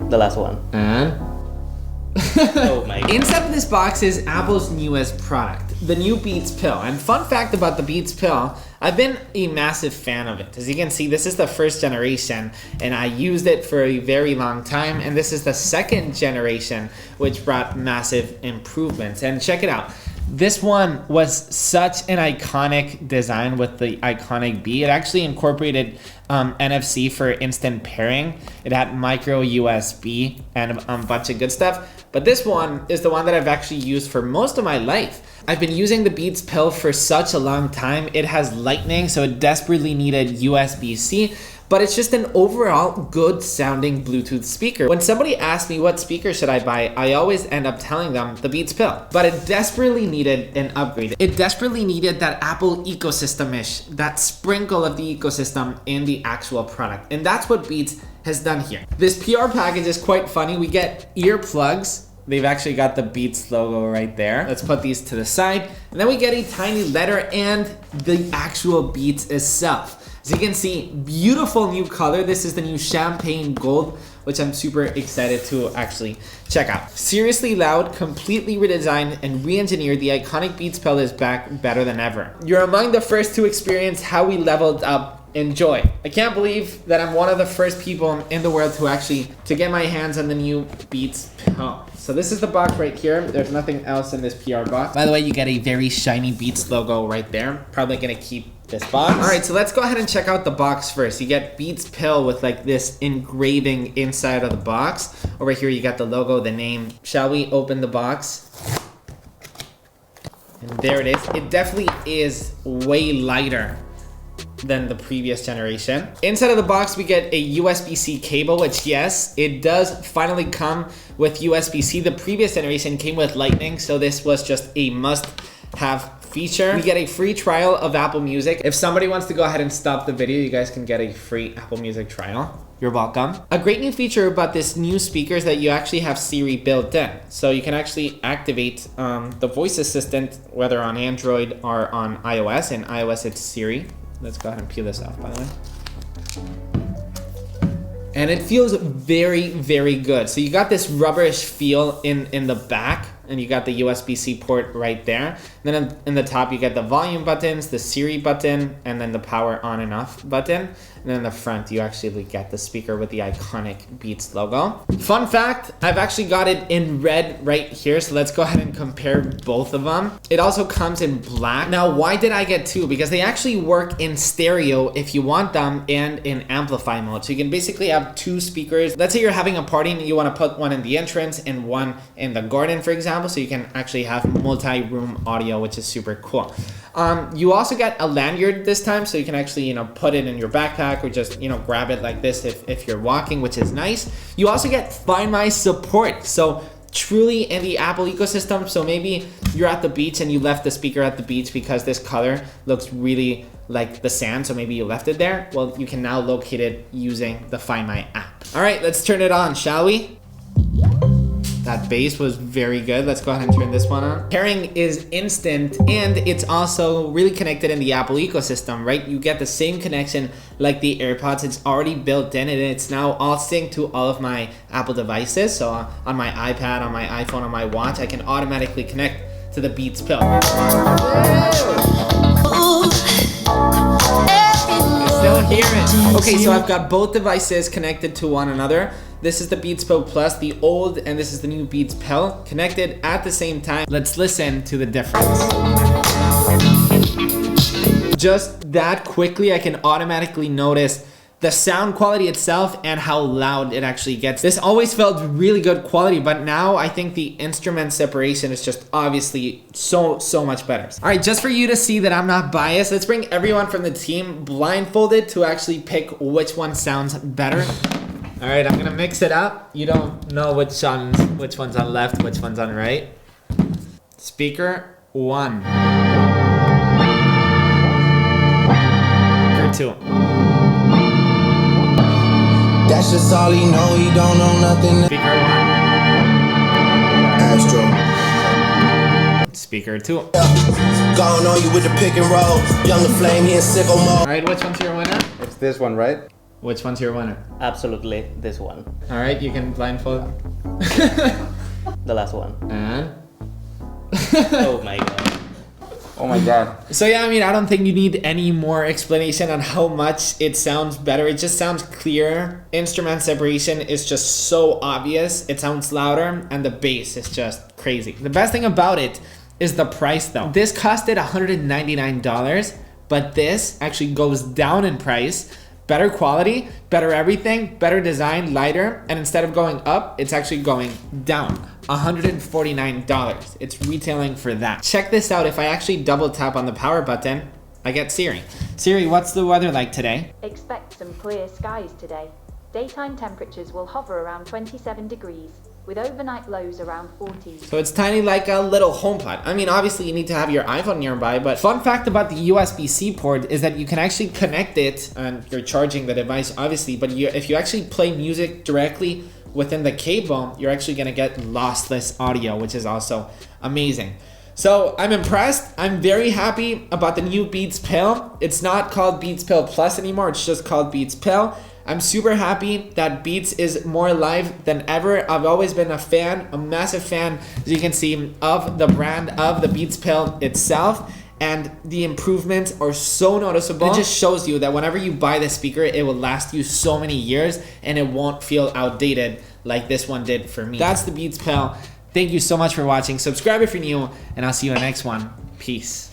The last one. And Oh my god. inside of this box is Apple's newest product, the new Beats Pill. And fun fact about the Beats Pill, I've been a massive fan of it. As you can see, this is the first generation, and I used it for a very long time. And this is the second generation, which brought massive improvements. And check it out. This one was such an iconic design with the iconic beat. It actually incorporated NFC for instant pairing. It had micro USB and a bunch of good stuff. But this one is the one that I've actually used for most of my life. I've been using the Beats Pill for such a long time. It has lightning, so it desperately needed USB-C. But it's just an overall good sounding Bluetooth speaker. When somebody asks me what speaker should I buy, I always end up telling them the Beats Pill. But it desperately needed an upgrade. It desperately needed that Apple ecosystem-ish, that sprinkle of the ecosystem in the actual product. And that's what Beats has done here. This PR package is quite funny. We get earplugs. They've actually got the Beats logo right there. Let's put these to the side. And then we get a tiny letter and the actual Beats itself. As you can see, beautiful new color. This is the new champagne gold, which I'm super excited to actually check out. Seriously loud, completely redesigned and re-engineered, the iconic Beats Pill is back better than ever. You're among the first to experience how we leveled up. Enjoy. I can't believe that I'm one of the first people in the world to get my hands on the new Beats Pill. So this is the box right here. There's nothing else in this PR box. By the way, you get a very shiny Beats logo right there. Probably gonna keep this box. All right, so let's go ahead and check out the box first. You get Beats Pill with like this engraving inside of the box. Over here, you got the logo, the name. Shall we open the box? And there it is. It definitely is way lighter than the previous generation. Inside of the box, we get a USB-C cable, which yes, it does finally come with USB-C. The previous generation came with Lightning, so this was just a must-have feature. We get a free trial of Apple Music. If somebody wants to go ahead and stop the video, you guys can get a free Apple Music trial. You're welcome. A great new feature about this new speaker is that you actually have Siri built in. So you can actually activate the voice assistant, whether on Android or on iOS. In iOS, it's Siri. Let's go ahead and peel this off, by the way. And it feels very, very good. So you got this rubberish feel in the back, and you got the USB-C port right there. And then in the top, you get the volume buttons, the Siri button, and then the power on and off button. And then in the front, you actually get the speaker with the iconic Beats logo. Fun fact, I've actually got it in red right here. So let's go ahead and compare both of them. It also comes in black. Now, why did I get two? Because they actually work in stereo if you want them and in amplify mode. So you can basically have two speakers. Let's say you're having a party and you want to put one in the entrance and one in the garden, for example. So you can actually have multi-room audio, which is super cool. You also get a lanyard this time, so you can actually, put it in your backpack or just, grab it like this if you're walking, which is nice. You also get Find My support. So truly in the Apple ecosystem. So maybe you're at the beach and you left the speaker at the beach because this color looks really like the sand. So maybe you left it there. Well, you can now locate it using the Find My app. All right, let's turn it on, shall we? That bass was very good. Let's go ahead and turn this one on. Pairing is instant, and it's also really connected in the Apple ecosystem, right? You get the same connection like the AirPods. It's already built in, and it's now all synced to all of my Apple devices. So on my iPad, on my iPhone, on my watch, I can automatically connect to the Beats Pill. Still hear it. Okay, so I've got both devices connected to one another. This is the Beats Pill Plus, the old, and this is the new Beats Pill, connected at the same time. Let's listen to the difference. Just that quickly, I can automatically notice the sound quality itself and how loud it actually gets. This always felt really good quality, but now I think the instrument separation is just obviously so much better. All right, just for you to see that I'm not biased, let's bring everyone from the team blindfolded to actually pick which one sounds better. All right, I'm gonna mix it up. You don't know which one's on left, which one's on right. Speaker 1. Speaker 2. That's just all he know, he don't know nothing. Speaker 1. Astro. Speaker 2. Going on you with the pick and roll. Young the flame, he in sicko mode. All right, which one's your winner? It's this one, right? Which one's your winner? Absolutely, this one. All right, you can blindfold. The last one. And? Oh my god. Oh my god. So yeah, I mean, I don't think you need any more explanation on how much it sounds better. It just sounds clearer. Instrument separation is just so obvious. It sounds louder, and the bass is just crazy. The best thing about it is the price though. This costed $199, but this actually goes down in price. Better quality, better everything, better design, lighter, and instead of going up, it's actually going down. $149. It's retailing for that. Check this out. If I actually double tap on the power button, I get Siri. Siri, what's the weather like today? Expect some clear skies today. Daytime temperatures will hover around 27 degrees, with overnight lows around 40. So it's tiny like a little HomePod. I mean, obviously you need to have your iPhone nearby, but fun fact about the USB-C port is that you can actually connect it, and you're charging the device obviously, but if you actually play music directly within the cable, you're actually gonna get lossless audio, which is also amazing. So I'm impressed. I'm very happy about the new Beats Pill. It's not called Beats Pill Plus anymore. It's just called Beats Pill. I'm super happy that Beats is more live than ever. I've always been a fan, a massive fan, as you can see, of the brand, of the Beats Pill itself. And the improvements are so noticeable. It just shows you that whenever you buy the speaker, it will last you so many years and it won't feel outdated like this one did for me. That's the Beats Pill. Thank you so much for watching. Subscribe if you're new, and I'll see you in the next one. Peace.